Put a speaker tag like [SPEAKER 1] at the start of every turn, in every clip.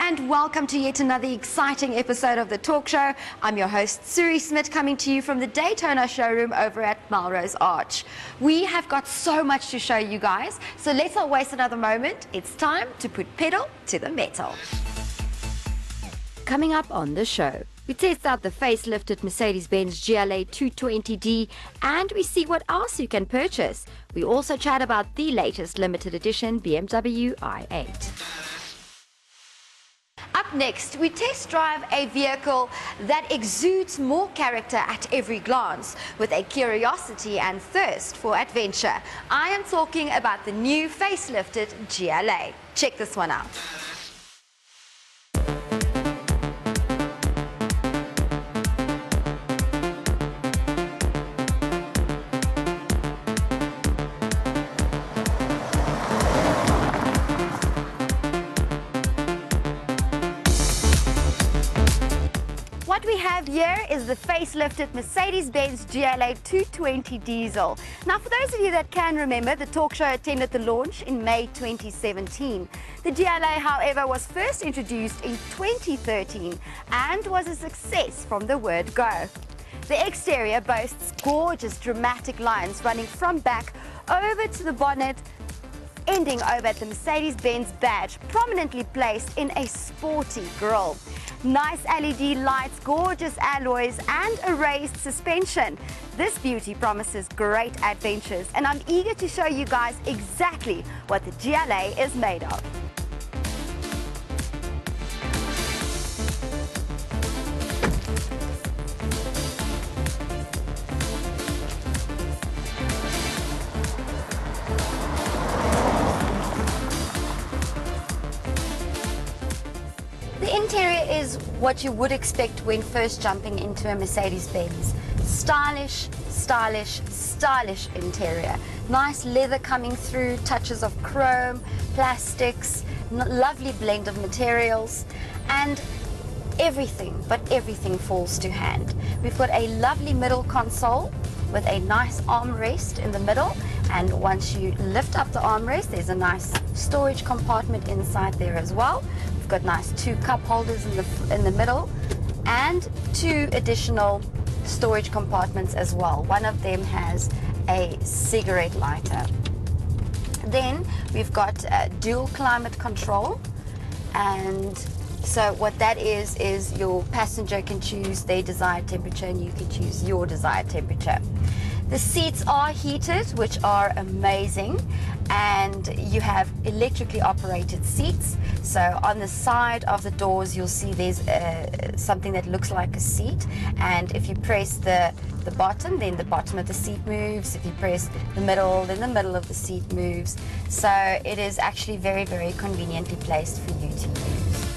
[SPEAKER 1] and welcome to yet another exciting episode of The Talk Show. I'm your host, Suri Smith, coming to you from the Daytona showroom over at Melrose Arch. We have got so much to show you guys, so let's not waste another moment. It's time to put pedal to the metal. Coming up on the show, we test out the facelifted Mercedes-Benz GLA 220D and we see what else you can purchase. We also chat about the latest limited edition BMW i8. Up next, we test drive a vehicle that exudes more character at every glance, with a curiosity and thirst for adventure. I am talking about the new facelifted GLA. Check this one out. What we have here is the facelifted Mercedes-Benz GLA 220 diesel. Now, for those of you that can remember, the talk show attended the launch in May 2017. The GLA, however, was first introduced in 2013 and was a success from the word go. The exterior boasts gorgeous dramatic lines running from back over to the bonnet, ending over at the Mercedes-Benz badge, prominently placed in a sporty grille. Nice LED lights, gorgeous alloys and a raised suspension. This beauty promises great adventures, and I'm eager to show you guys exactly what the GLA is made of. The interior is what you would expect when first jumping into a Mercedes-Benz. Stylish, stylish, stylish interior. Nice leather coming through, touches of chrome, plastics, lovely blend of materials, and everything, but everything falls to hand. We've got a lovely middle console with a nice armrest in the middle, and once you lift up the armrest, there's a nice storage compartment inside there as well. We've got nice 2 cup holders in the middle and 2 additional storage compartments as well. One of them has a cigarette lighter. Then we've got dual climate control, and so what that is your passenger can choose their desired temperature and you can choose your desired temperature. The seats are heated, which are amazing, and you have electrically operated seats. So on the side of the doors you'll see there's something that looks like a seat, and if you press the bottom, then the bottom of the seat moves. If you press the middle, then the middle of the seat moves. So it is actually very, very conveniently placed for you to use.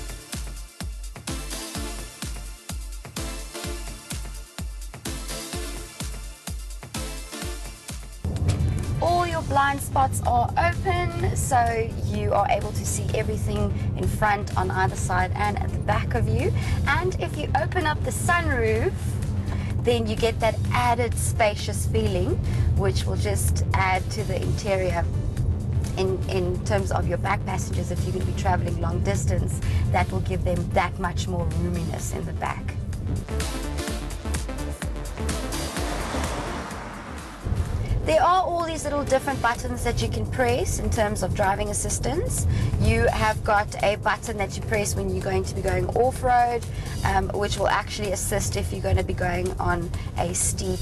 [SPEAKER 1] All your blind spots are open, so you are able to see everything in front, on either side and at the back of you. And if you open up the sunroof, then you get that added spacious feeling, which will just add to the interior in terms of your back passengers. If you're going to be traveling long distance, that will give them that much more roominess in the back. There are all these little different buttons that you can press in terms of driving assistance. You have got a button that you press when you're going to be going off-road, which will actually assist if you're going to be going on a steep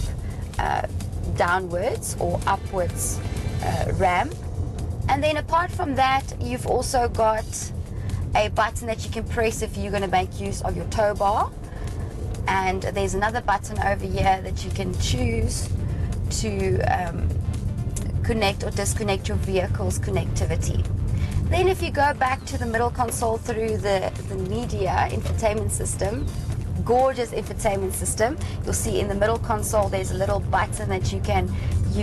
[SPEAKER 1] downwards or upwards ramp. And then apart from that, you've also got a button that you can press if you're going to make use of your tow bar. And there's another button over here that you can choose to connect or disconnect your vehicle's connectivity. Then if you go back to the middle console through the media infotainment system, gorgeous infotainment system, you'll see in the middle console there's a little button that you can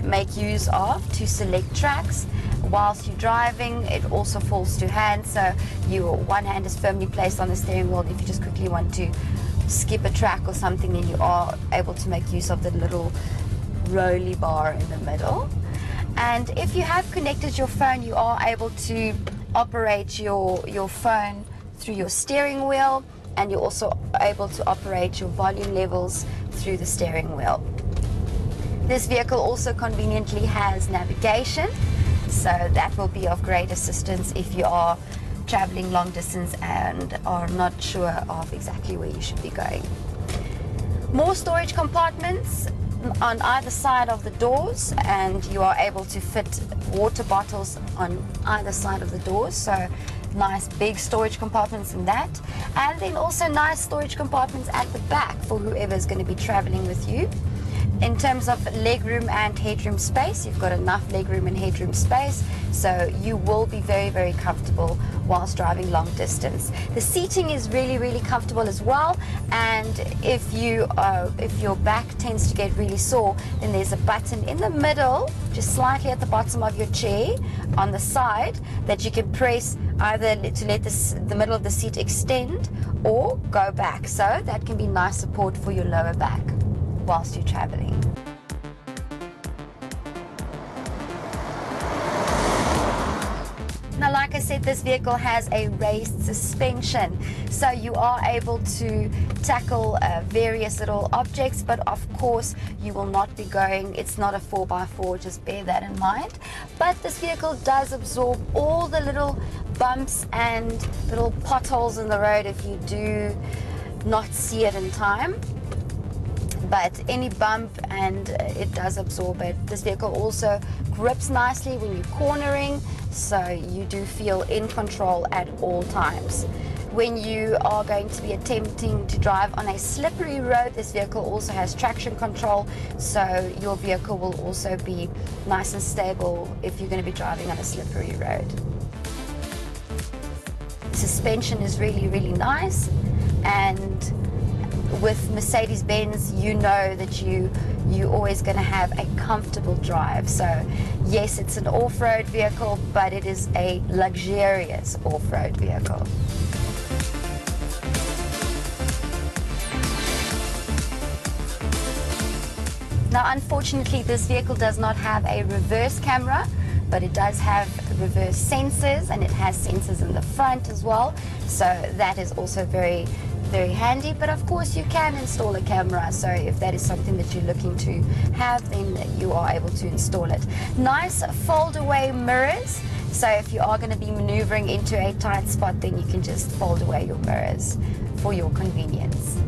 [SPEAKER 1] make use of to select tracks. Whilst you're driving, it also falls to hand, so your one hand is firmly placed on the steering wheel. If you just quickly want to skip a track or something, then you are able to make use of the little rolly bar in the middle. And if you have connected your phone, you are able to operate your phone through your steering wheel, and you're also able to operate your volume levels through the steering wheel. This vehicle also conveniently has navigation, so that will be of great assistance if you are traveling long distance and are not sure of exactly where you should be going. More storage compartments on either side of the doors, and you are able to fit water bottles on either side of the doors, so nice big storage compartments in that, and then also nice storage compartments at the back for whoever is going to be traveling with you. In terms of legroom and headroom space, you've got enough legroom and headroom space, so you will be very, very comfortable whilst driving long distance. The seating is really, really comfortable as well, and if your back tends to get really sore, then there's a button in the middle, just slightly at the bottom of your chair on the side, that you can press either to let the middle of the seat extend or go back. So that can be nice support for your lower back whilst you're traveling. Now, like I said, this vehicle has a raised suspension, so you are able to tackle various little objects, but of course you will not be going, it's not a 4x4, just bear that in mind. But this vehicle does absorb all the little bumps and little potholes in the road if you do not see it in time. But any bump, and it does absorb it. This vehicle also grips nicely when you're cornering, so you do feel in control at all times. When you are going to be attempting to drive on a slippery road, this vehicle also has traction control, so your vehicle will also be nice and stable if you're going to be driving on a slippery road. The suspension is really, really nice, and with Mercedes-Benz, you know that you're always going to have a comfortable drive. So yes, it's an off-road vehicle, but it is a luxurious off-road vehicle. Now, unfortunately, this vehicle does not have a reverse camera, but it does have reverse sensors, and it has sensors in the front as well. So that is also very, very handy. But of course you can install a camera, so if that is something that you're looking to have, then you are able to install it. Nice fold away mirrors, so if you are going to be maneuvering into a tight spot, then you can just fold away your mirrors for your convenience.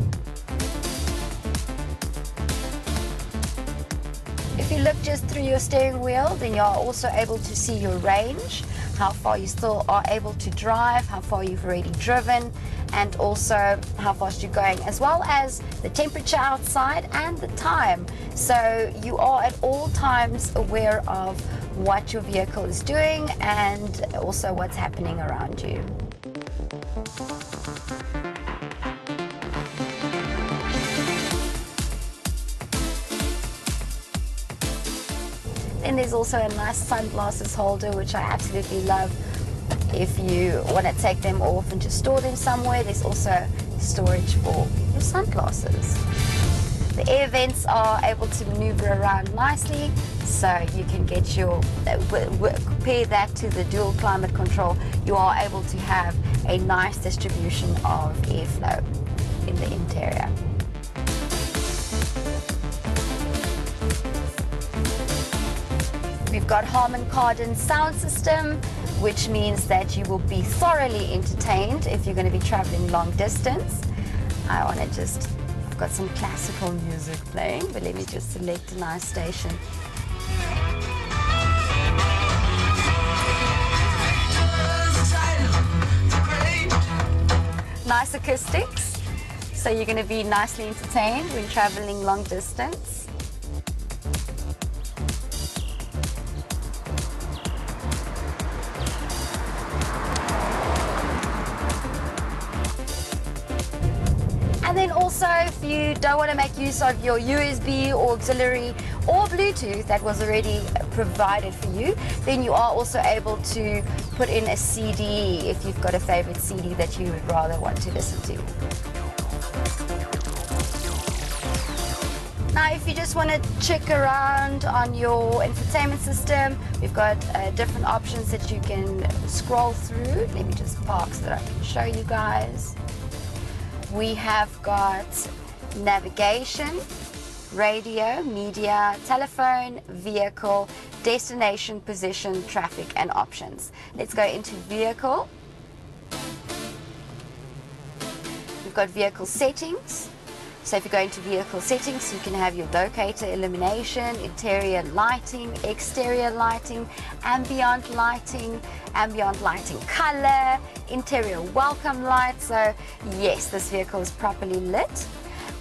[SPEAKER 1] If you look just through your steering wheel, then you are also able to see your range, how far you still are able to drive, how far you've already driven, and also how fast you're going, as well as the temperature outside and the time. So you are at all times aware of what your vehicle is doing and also what's happening around you. Then there's also a nice sunglasses holder, which I absolutely love. If you want to take them off and just store them somewhere, there's also storage for your sunglasses. The air vents are able to maneuver around nicely, so you can get your, compare that to the dual climate control, you are able to have a nice distribution of airflow in the interior. We've got Harman Kardon sound system, which means that you will be thoroughly entertained if you're going to be traveling long distance. I've got some classical music playing, but let me just select a nice station. Nice acoustics, so you're going to be nicely entertained when traveling long distance. And then also, if you don't want to make use of your USB or auxiliary or Bluetooth that was already provided for you, then you are also able to put in a CD if you've got a favorite CD that you would rather want to listen to. Now, if you just want to check around on your infotainment system, we've got different options that you can scroll through, let me just park so that I can show you guys. We have got navigation, radio, media, telephone, vehicle, destination, position, traffic, and options. Let's go into vehicle. We've got vehicle settings. So if you go into vehicle settings, you can have your locator illumination, interior lighting, exterior lighting, ambient lighting color, interior welcome light. So yes, this vehicle is properly lit.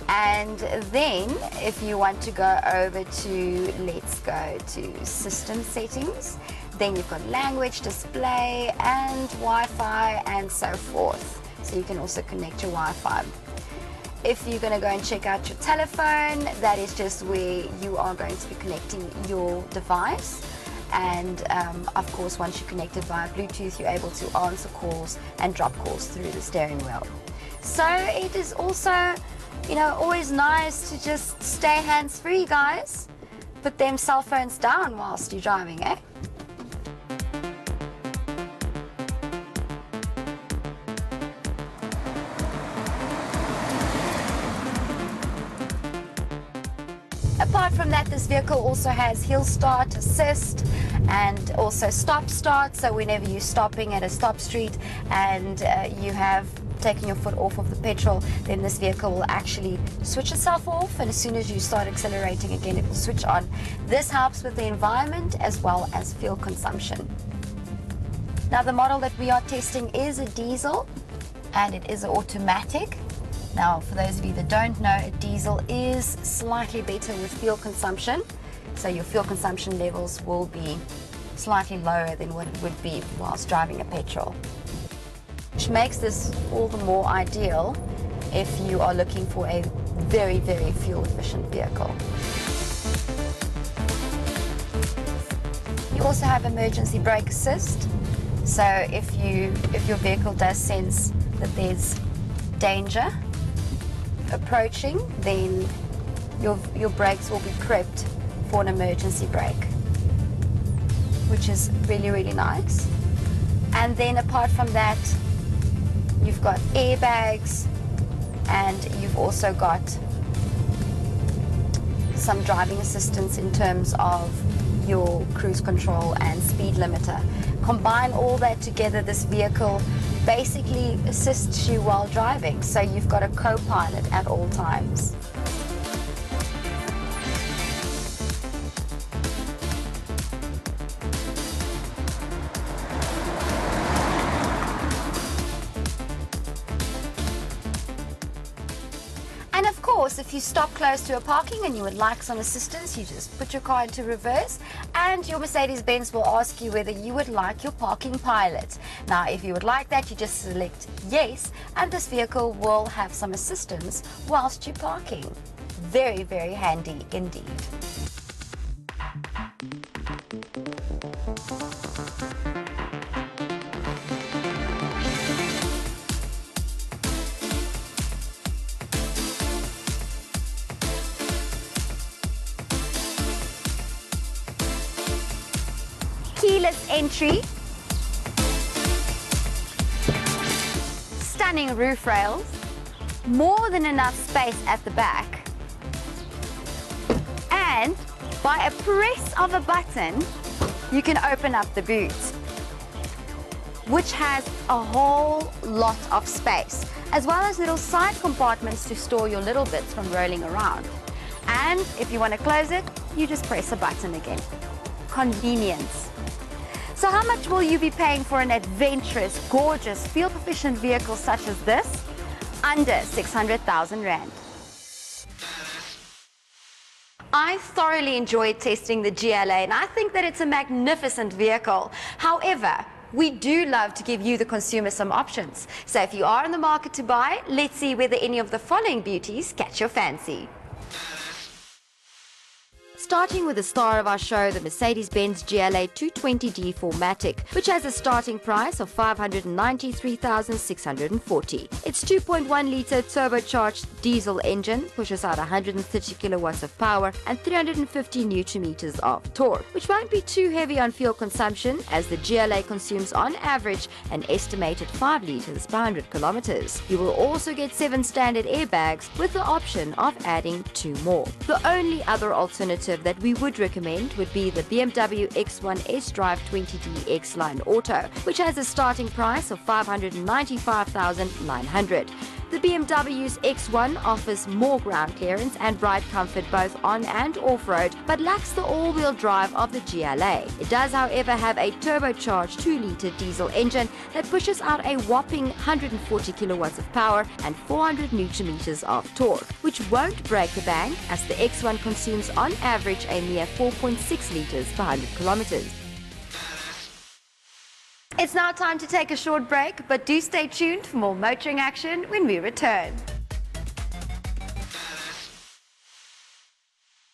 [SPEAKER 1] And then if you want to go over to, let's go to system settings, then you've got language, display, and Wi-Fi, and so forth. So you can also connect your Wi-Fi. If you're going to go and check out your telephone, that is just where you are going to be connecting your device. And of course, once you're connected via Bluetooth, you're able to answer calls and drop calls through the steering wheel. So it is also, you know, always nice to just stay hands-free, guys. Put them cell phones down whilst you're driving, eh? Apart from that, this vehicle also has hill start assist and also stop start. So whenever you're stopping at a stop street and you have taken your foot off of the petrol, then this vehicle will actually switch itself off, and as soon as you start accelerating again, it will switch on. This helps with the environment as well as fuel consumption. Now the model that we are testing is a diesel and it is an automatic. Now, for those of you that don't know, a diesel is slightly better with fuel consumption. So your fuel consumption levels will be slightly lower than what it would be whilst driving a petrol, which makes this all the more ideal if you are looking for a very, very fuel efficient vehicle. You also have emergency brake assist. So if your vehicle does sense that there's danger approaching, then your brakes will be prepped for an emergency brake, which is really, really nice. And then apart from that, you've got airbags and you've also got some driving assistance in terms of your cruise control and speed limiter. Combine all that together, this vehicle basically assists you while driving, so you've got a co-pilot at all times. And of course, if you stop close to a parking and you would like some assistance, you just put your car into reverse and your Mercedes-Benz will ask you whether you would like your parking pilot. Now, if you would like that, you just select yes, and this vehicle will have some assistance whilst you're parking. Very, very handy indeed. Keyless entry, stunning roof rails, more than enough space at the back, and by a press of a button you can open up the boot, which has a whole lot of space, as well as little side compartments to store your little bits from rolling around. And if you want to close it, you just press a button again. Convenience. So how much will you be paying for an adventurous, gorgeous, fuel-efficient vehicle such as this? Under 600,000 Rand. I thoroughly enjoyed testing the GLA, and I think that it's a magnificent vehicle. However, we do love to give you, the consumer, some options. So if you are in the market to buy, let's see whether any of the following beauties catch your fancy. Starting with the star of our show, the Mercedes-Benz GLA 220D 4MATIC, which has a starting price of $593,640. Its 2.1-litre turbocharged diesel engine pushes out 130 kilowatts of power and 350 newton-meters of torque, which won't be too heavy on fuel consumption as the GLA consumes on average an estimated 5 litres per 100 kilometers. You will also get 7 standard airbags with the option of adding 2 more. The only other alternative that we would recommend would be the BMW X1 S-Drive 20D X-Line Auto, which has a starting price of $595,900. The BMW's X1 offers more ground clearance and ride comfort both on and off-road, but lacks the all-wheel drive of the GLA. It does, however, have a turbocharged 2-litre diesel engine that pushes out a whopping 140 kilowatts of power and 400 newton-meters of torque, which won't break the bank as the X1 consumes on average a mere 4.6 litres per 100 kilometers. It's now time to take a short break, but do stay tuned for more motoring action when we return.